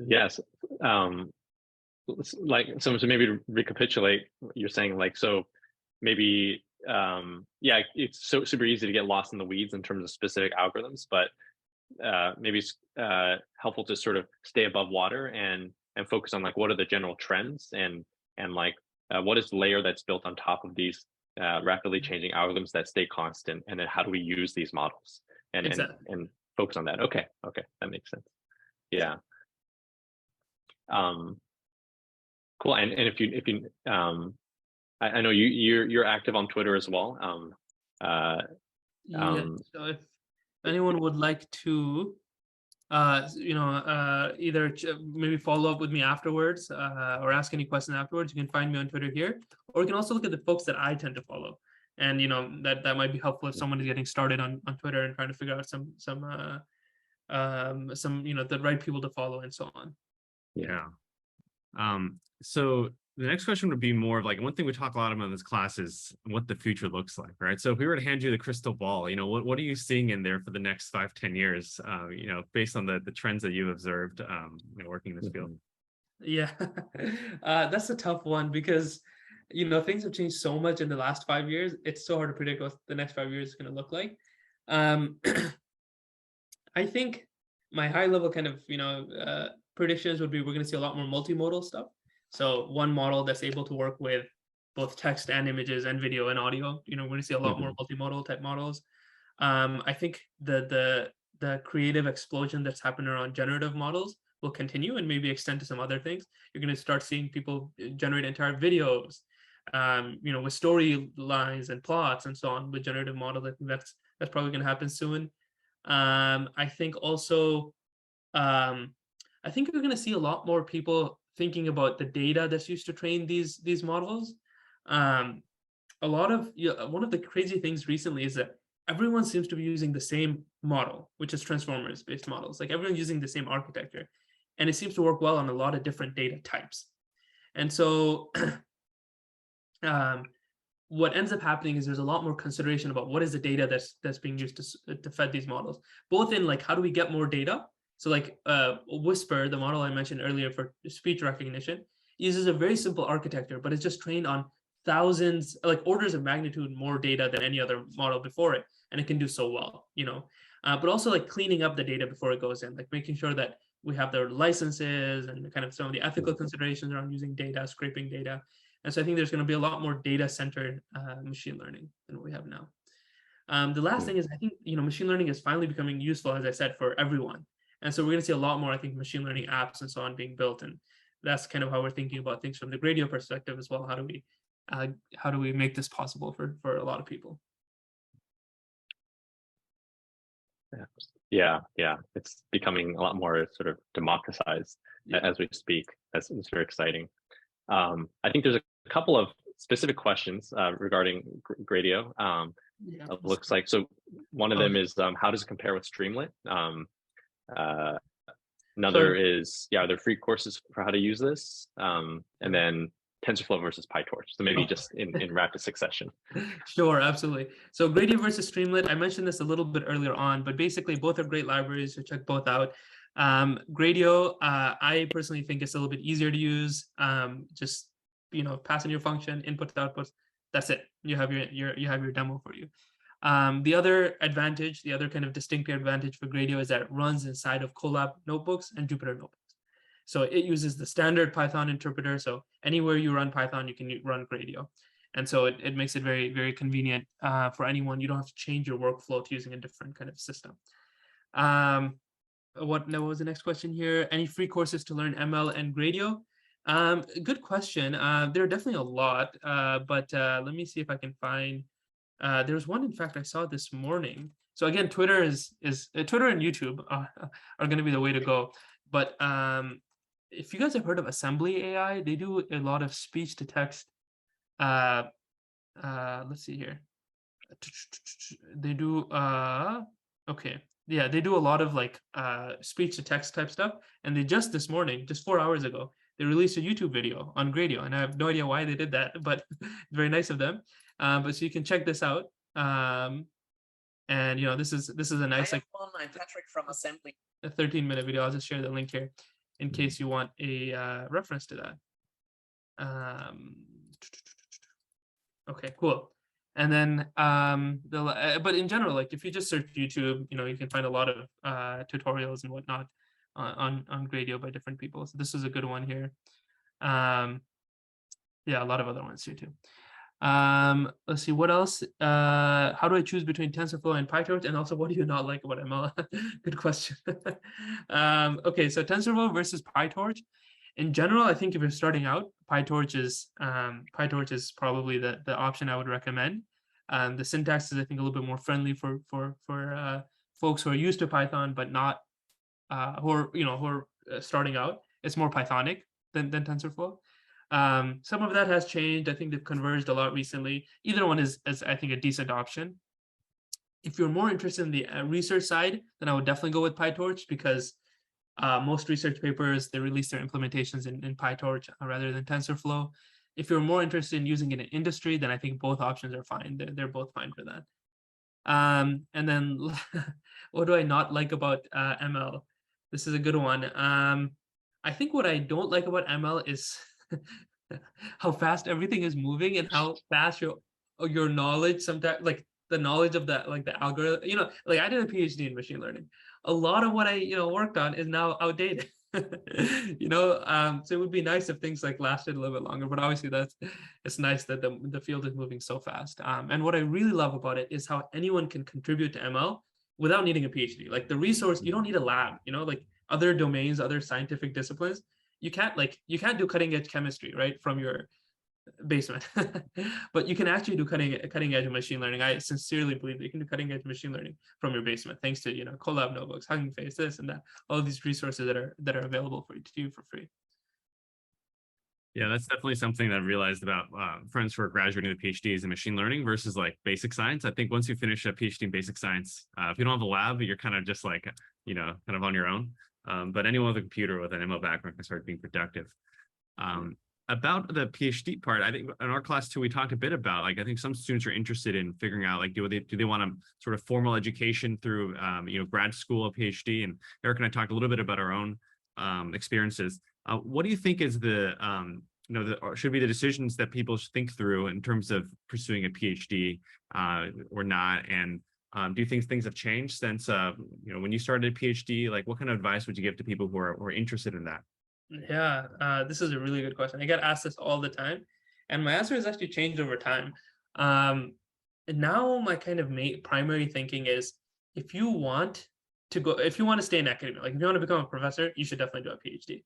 S4: Yes. Like, so maybe to recapitulate, you're saying, like, so maybe yeah, it's so super easy to get lost in the weeds in terms of specific algorithms, but maybe it's helpful to sort of stay above water and focus on like what are the general trends and like what is the layer that's built on top of these rapidly changing algorithms that stay constant, and then how do we use these models and
S3: Exactly.
S4: and focus on that. Okay, that makes sense. Yeah. Cool. And if you I know you're active on Twitter as well.
S3: Yeah. So if anyone would like to, either maybe follow up with me afterwards, or ask any questions afterwards, you can find me on Twitter here, or you can also look at the folks that I tend to follow, and that might be helpful if someone is getting started on Twitter and trying to figure out some the right people to follow and so on.
S2: Yeah. So the next question would be more of like, one thing we talk a lot about in this class is what the future looks like, right? So if we were to hand you the crystal ball, what are you seeing in there for the next 5-10 years, based on the trends that you've observed, working in this field?
S3: Yeah, that's a tough one because, things have changed so much in the last 5 years. It's so hard to predict what the next 5 years is going to look like. I think my high level kind of, predictions would be we're going to see a lot more multimodal stuff. So one model that's able to work with both text and images and video and audio, we're going to see a lot more multimodal type models. I think the creative explosion that's happened around generative models will continue and maybe extend to some other things. You're going to start seeing people generate entire videos, with storylines and plots and so on with generative models. I think that's probably going to happen soon. I think also, I think we're going to see a lot more people thinking about the data that's used to train these models. One of the crazy things recently is that everyone seems to be using the same model, which is transformers based models. Like everyone's using the same architecture, and it seems to work well on a lot of different data types. And so what ends up happening is there's a lot more consideration about what is the data that's being used to fed these models, both in like how do we get more data. So like Whisper, the model I mentioned earlier for speech recognition, uses a very simple architecture, but it's just trained on thousands, like orders of magnitude more data than any other model before it, and it can do so well, but also like cleaning up the data before it goes in, like making sure that we have the licenses and kind of some of the ethical considerations around using data, scraping data. And so I think there's going to be a lot more data-centered machine learning than what we have now. The last thing is I think, machine learning is finally becoming useful, as I said, for everyone. And so we're going to see a lot more, I think, machine learning apps and so on being built. And that's kind of how we're thinking about things from the Gradio perspective as well. How do we make this possible for a lot of people?
S4: Yeah. It's becoming a lot more sort of democratized as we speak. That's very exciting. I think there's a couple of specific questions regarding Gradio. It looks like, so one of them is how does it compare with Streamlit? Another is, are there free courses for how to use this? And then TensorFlow versus PyTorch. So maybe just in rapid succession.
S3: Sure, absolutely. So Gradio versus Streamlit, I mentioned this a little bit earlier on, but basically both are great libraries, so check both out. Gradio, I personally think it's a little bit easier to use. Just pass in your function, input to output. That's it. You have your demo for you. The other advantage, the other kind of distinct advantage for Gradio is that it runs inside of Colab notebooks and Jupyter notebooks. So it uses the standard Python interpreter. So anywhere you run Python, you can run Gradio. And so it makes it very, very convenient for anyone. You don't have to change your workflow to using a different kind of system. What was the next question here? Any free courses to learn ML and Gradio? Good question. There are definitely a lot, but let me see if I can find. There's one, in fact, I saw this morning. So again, Twitter Twitter and YouTube are going to be the way to go. But if you guys have heard of Assembly AI, they do a lot of speech to text. Let's see here. They do okay. Yeah, they do a lot of like speech to text type stuff. And they just this morning, just 4 hours ago, they released a YouTube video on Gradio, and I have no idea why they did that, but very nice of them. But so you can check this out. And this is a nice like
S6: online Patrick from Assembly.
S3: A 13-minute video. I'll just share the link here in case you want a reference to that. Okay, cool. And then but in general, like if you just search YouTube, you can find a lot of tutorials and whatnot on Gradio by different people. So this is a good one here. Yeah, a lot of other ones here too. Let's see what else. How do I choose between TensorFlow and PyTorch? And also, what do you not like about ML? Good question. Okay, so TensorFlow versus PyTorch. In general, I think if you're starting out, PyTorch is probably the option I would recommend. The syntax is, I think, a little bit more friendly for folks who are used to Python, but not who are starting out. It's more Pythonic than TensorFlow. Some of that has changed. I think they've converged a lot recently. Either one is I think, a decent option. If you're more interested in the research side, then I would definitely go with PyTorch, because most research papers, they release their implementations in PyTorch rather than TensorFlow. If you're more interested in using it in industry, then I think both options are fine. They're both fine for that. And then what do I not like about ML? This is a good one. I think what I don't like about ML is how fast everything is moving, and how fast your knowledge sometimes, like the knowledge of that, like the algorithm, like I did a PhD in machine learning. A lot of what I worked on is now outdated. So it would be nice if things like lasted a little bit longer, but obviously it's nice that the field is moving so fast. And what I really love about it is how anyone can contribute to ML without needing a PhD. Like the resource, you don't need a lab, like other domains, other scientific disciplines. You can't do cutting edge chemistry, right, from your basement, but you can actually do cutting edge machine learning. I sincerely believe that you can do cutting edge machine learning from your basement, thanks to Colab notebooks, Hugging Face, this and that, all of these resources that are available for you to do for free.
S2: Yeah, that's definitely something that I've realized about friends who are graduating with PhDs in machine learning versus like basic science. I think once you finish a PhD in basic science, if you don't have a lab, you're kind of just like, kind of on your own. But anyone with a computer with an ML background can start being productive. About the PhD part, I think in our class too, we talked a bit about, like, I think some students are interested in figuring out, like, do they want a sort of formal education through, grad school, a PhD? And Eric and I talked a little bit about our own experiences. What do you think is should be the decisions that people should think through in terms of pursuing a PhD or not? And do you think things have changed since, when you started a PhD? Like, what kind of advice would you give to people who are interested in that?
S3: Yeah, this is a really good question. I get asked this all the time, and my answer has actually changed over time. And now my kind of primary thinking is, if you want to stay in academia, like if you want to become a professor, you should definitely do a PhD.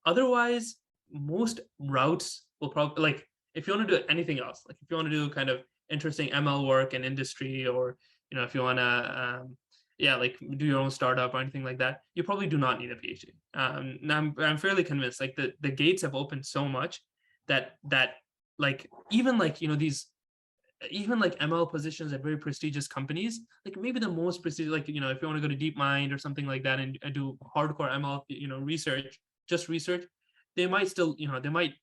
S3: Otherwise, most routes will probably, like, if you want to do anything else, like if you want to do kind of interesting ML work in industry, or if you want to like do your own startup or anything like that, you probably do not need a PhD. Now I'm fairly convinced, like the gates have opened so much that like even like these, even like ML positions at very prestigious companies, like maybe the most prestigious, like if you want to go to DeepMind or something like that and do hardcore ML research, they might still they might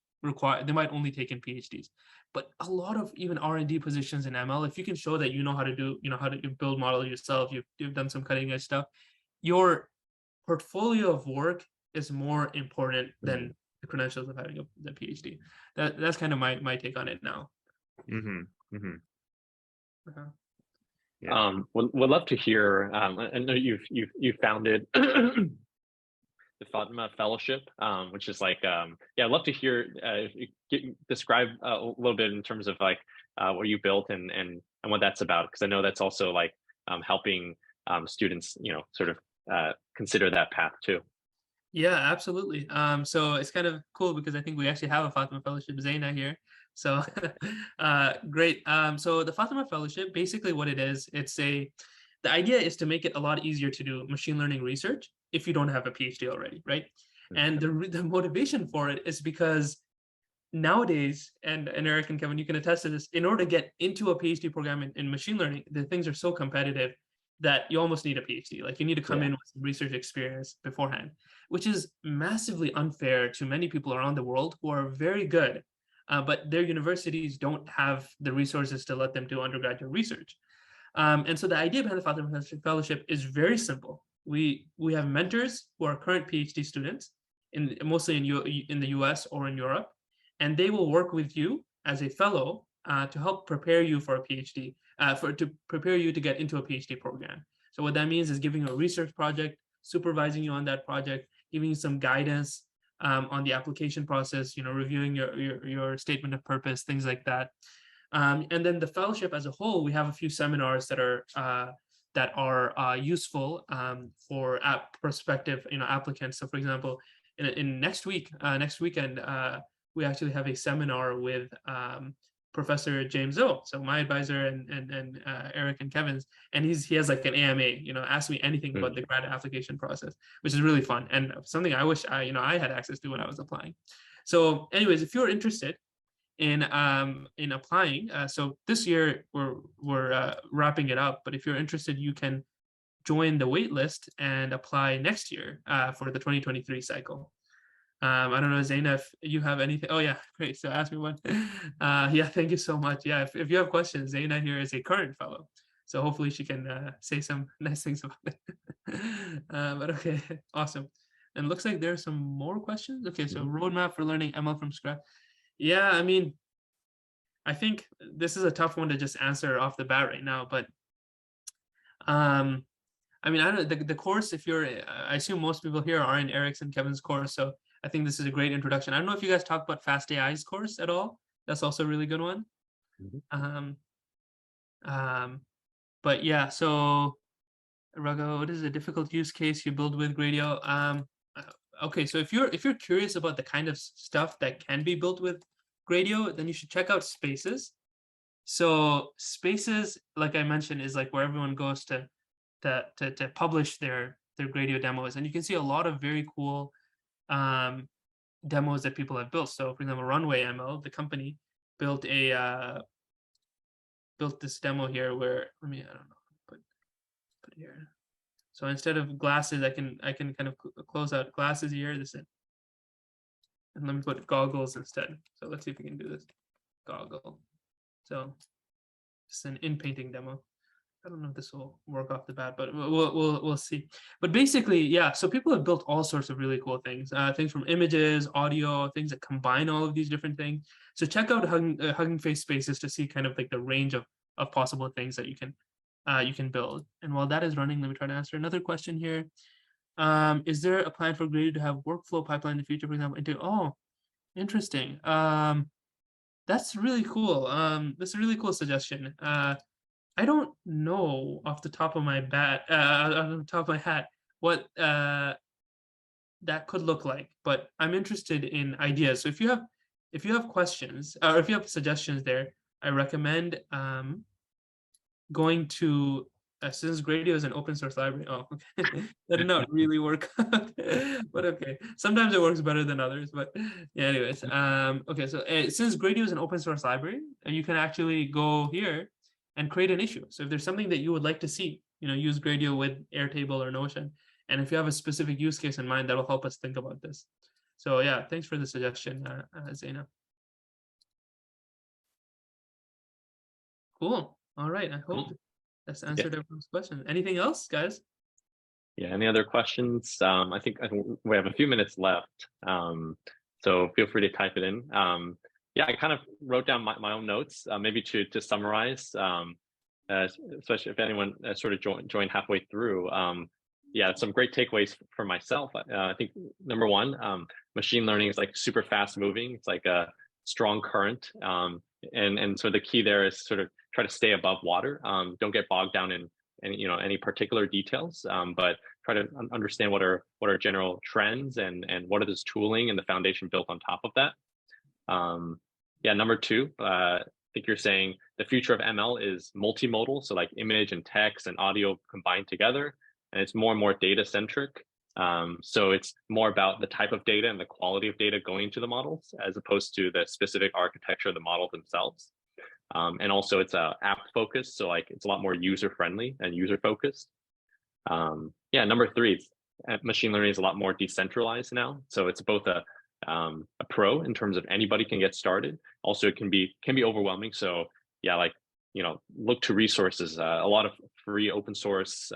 S3: only take in PhDs. But a lot of even R&D positions in ML, if you can show that you know how to build model yourself, you've done some cutting edge stuff, your portfolio of work is more important than the credentials of having the PhD. That's kind of my take on it now.
S2: Mm-hmm. Mm-hmm.
S3: Uh-huh.
S4: Yeah. Would love to hear. I know you've founded the Fatima Fellowship, which is like, I'd love to hear describe a little bit in terms of like what you built and what that's about, because I know that's also like helping students, sort of consider that path too.
S3: Yeah, absolutely. So it's kind of cool because I think we actually have a Fatima Fellowship, Zaina here. So great. So the Fatima Fellowship, basically what it is, the idea is to make it a lot easier to do machine learning research if you don't have a PhD already, right? And the motivation for it is because nowadays, and Eric and Kevin, you can attest to this, in order to get into a PhD program in machine learning, the things are so competitive that you almost need a PhD. Like you need to come in with some research experience beforehand, which is massively unfair to many people around the world who are very good, but their universities don't have the resources to let them do undergraduate research. And so the idea behind the Fatima Fellowship is very simple. We have mentors who are current PhD students, mostly in the US or in Europe, and they will work with you as a fellow to help prepare you for a PhD, to prepare you to get into a PhD program. So what that means is giving you a research project, supervising you on that project, giving you some guidance on the application process, reviewing your statement of purpose, things like that. And then the fellowship as a whole, we have a few seminars that are useful for prospective applicants. So for example, in next weekend, we actually have a seminar with Professor James O. So my advisor and Eric and Kevin's, and he has like an AMA, ask me anything about the grad application process, which is really fun and something I wish I had access to when I was applying. So anyways, if you're interested in applying, so this year we're wrapping it up, but if you're interested, you can join the wait list and apply next year for the 2023 cycle. I don't know, Zaina, if you have anything. Oh yeah, great. So ask me one. Yeah, thank you so much. Yeah, if you have questions, Zaina here is a current fellow, so hopefully she can say some nice things about it. But okay, awesome. And looks like there's some more questions. Okay, so roadmap for learning ML from scratch. Yeah, I mean, I think this is a tough one to just answer off the bat right now, but I mean, I don't the course, if you're, I assume most people here are in Eric's and Kevin's course, so I think this is a great introduction. I don't know if you guys talk about Fast AI's course at all. That's also a really good one. But yeah, so Rago, what is a difficult use case you build with Gradio? Okay, so if you're curious about the kind of stuff that can be built with Gradio, then you should check out Spaces. So Spaces, like I mentioned, is like where everyone goes to publish their Gradio demos, and you can see a lot of very cool demos that people have built. So for example, Runway ML, the company, built this demo here where, I don't know, put here. So instead of glasses, I can kind of close out glasses here. And let me put goggles instead. So let's see if we can do this. Goggle. So it's an in-painting demo. I don't know if this will work off the bat, but we'll see. But basically, yeah, so people have built all sorts of really cool things, things from images, audio, things that combine all of these different things. So check out Hugging Face Spaces to see kind of like the range of possible things that you can build. And while that is running, let me try to answer another question here. Is there a plan for Gradio to have workflow pipeline in the future, for example, interesting. That's really cool. That's a really cool suggestion. I don't know off the top of my hat what that could look like, but I'm interested in ideas. So if you have questions or if you have suggestions there, I recommend going to since Gradio is an open source library. Oh, okay. That did not really work, but okay. Sometimes it works better than others, but yeah. Anyways, okay. So since Gradio is an open source library, you can actually go here and create an issue. So if there's something that you would like to see, use Gradio with Airtable or Notion. And if you have a specific use case in mind, that'll help us think about this. So yeah, thanks for the suggestion, Zaina. Cool. All right. I hope that's answered everyone's question. Anything else, guys?
S4: Yeah. Any other questions? I think we have a few minutes left. So feel free to type it in. Yeah, I kind of wrote down my own notes, maybe to summarize, especially if anyone sort of joined halfway through. Yeah, some great takeaways for myself. I think number one, machine learning is like super fast moving. It's like a strong current. And so the key there is sort of try to stay above water. Don't get bogged down in any particular details, but try to understand what are general trends and what are this tooling and the foundation built on top of that. Yeah, number two, I think you're saying the future of ML is multimodal, so like image and text and audio combined together, and it's more and more data centric. So it's more about the type of data and the quality of data going to the models as opposed to the specific architecture of the model themselves. And also it's app focused, so like it's a lot more user friendly and user focused. Yeah, number three, machine learning is a lot more decentralized now, so it's both a pro in terms of anybody can get started. Also, it can be overwhelming. So yeah, like look to resources, a lot of free open source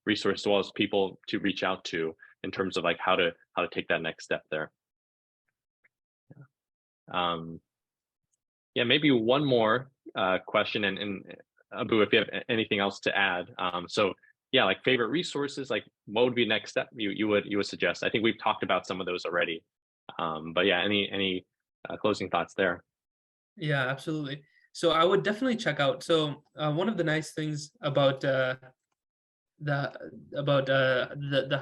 S4: resources, as well as people to reach out to in terms of like how to take that next step there. Yeah. Yeah, maybe one more question, and Abu, if you have anything else to add. So yeah, like favorite resources, like what would be the next step you would suggest? I think we've talked about some of those already. But yeah, any closing thoughts there?
S3: Yeah, absolutely. So I would definitely check out. So one of the nice things about the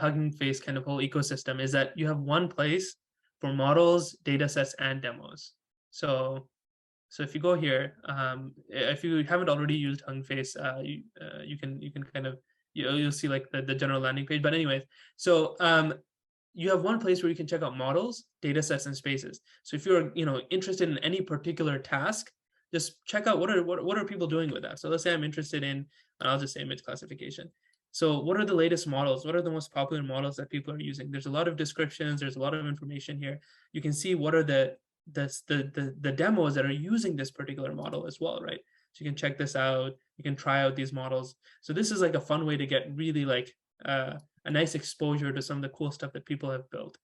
S3: Hugging Face kind of whole ecosystem is that you have one place for models, data sets, and demos. So if you go here, if you haven't already used Hugging Face, you can kind of you'll see like the general landing page. But anyways, so you have one place where you can check out models, data sets, and spaces. So if you're interested in any particular task, just check out what are people doing with that. So let's say I'm interested in, and I'll just say image classification. So what are the latest models? What are the most popular models that people are using? There's a lot of descriptions. There's a lot of information here. You can see what are the demos that are using this particular model as well, right? So you can check this out. You can try out these models. So this is like a fun way to get really like a nice exposure to some of the cool stuff that people have built.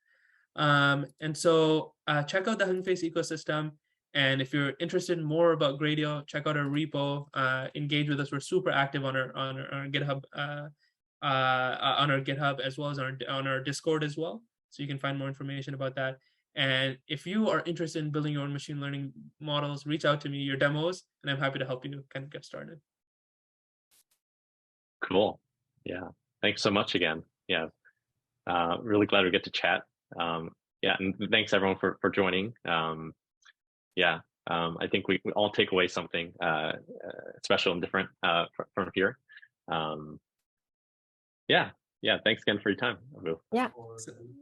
S3: And so check out the Hugging Face ecosystem. And if you're interested in more about Gradio, check out our repo, engage with us. We're super active on our GitHub, as well as on our Discord as well. So you can find more information about that. And if you are interested in building your own machine learning models, reach out to me, your demos, and I'm happy to help you kind of get started.
S4: Cool. Yeah. Thanks so much again. Yeah. Really glad we get to chat. Yeah. And thanks everyone for joining. Yeah. I think we all take away something special and different from here. Yeah. Yeah. Thanks again for your time, Abu.
S1: Yeah.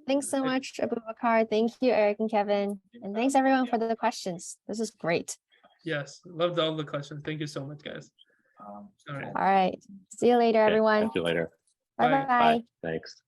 S1: Thanks so much, Abubakar. Thank you, Eric and Kevin. And thanks everyone for the questions. This is great.
S3: Yes. Loved all the questions. Thank you so much, guys. All right.
S1: All right. See you later,
S4: Okay,
S1: everyone.
S4: talk to you later.
S1: Bye-bye.
S4: Bye. Thanks.